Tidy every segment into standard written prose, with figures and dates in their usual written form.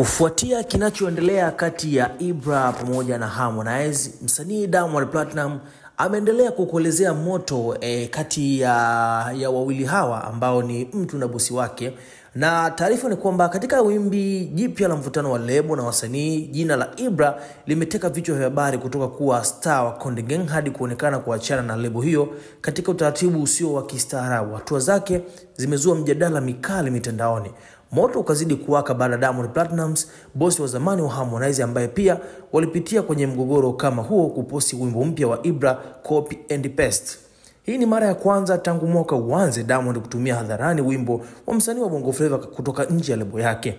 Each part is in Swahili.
Kufuatia kinachoendelea kati ya Ibra pamoja na Harmonize, msanii Diamond Platnumz ameendelea kukuelezea moto kati ya wawili hawa ambao ni mtu na bosi wake. Na taarifa ni kwamba katika wimbi jipya la mvutano wa lebo na wasanii, jina la Ibra limeteka vichwa vya habari kutoka kuwa star wa Konde Gang hadi kuonekana kuachana na lebo hiyo katika utaratibu usio wa kistaarabu. Hatua zake zimezua mjadala mikali mitandaoni. Moto ukazidi kuwaka baada ya Diamond Platnumz, bosi wa zamani wa Harmonize ambaye pia walipitia kwenye mgogoro kama huo, kuposti wimbo mpya wa Ibra, Copy and Paste. Hii ni mara ya kwanza tangu mwaka uanze Diamond kutumia hadharani wimbo wa msanii wa Bongo Flava kutoka nje ya lebo yake.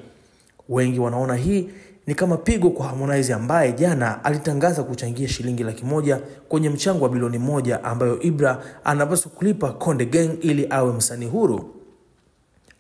Wengi wanaona hii ni kama pigo kwa Harmonize ambaye jana alitangaza kuchangia shilingi 100,000 kwenye mchango wa bilioni 1 ambayo Ibra anapaswa kulipa Konde Gang ili awe msanii huru.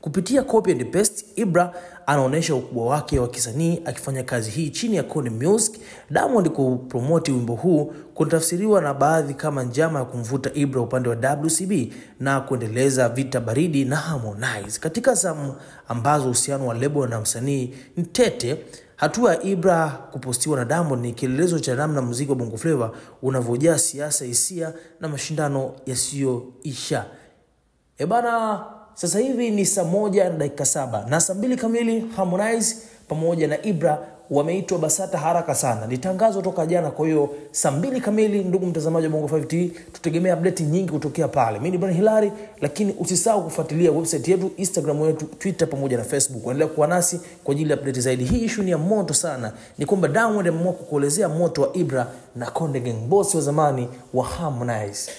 Kupitia Copy and Paste, Ibra anaonesha ukubwa wake wa kisanii akifanya kazi hii chini ya Konde Music. Diamond kupromote wimbo huu kunatafsiriwa na baadhi kama njama ya kumvuta Ibra upande wa WCB na kuendeleza vita baridi na Harmonize. Katika zamu ambazo uhusiano wa lebo na msanii ni tete, hatua ya Ibra kupostiwa na Diamond ni kielelezo cha namna muziki wa Bongo Flava unavyojaa siasa, hisia na mashindano yasiyoisha. Sasa hivi ni saa 1:07 na saa 2 kamili Harmonize pamoja na Ibra wameitwa BASATA haraka sana. Ni tangazo toka jana, kwa hiyo saa 2 kamili ndugu mtazamaji wa Bongo 5 TV tutegemea update nyingi kutokea pale. Mimi ni Bwana Hilary, lakini usisahau kufuatilia website yetu, Instagram yetu, Twitter pamoja na Facebook. Endelea kuwa nasi kwa ajili ya update zaidi. Hii issue ni ya moto sana. Ni kwamba Diamond ameamua kukuelezea moto wa Ibra na Konde Gang, boss wa zamani wa Harmonize.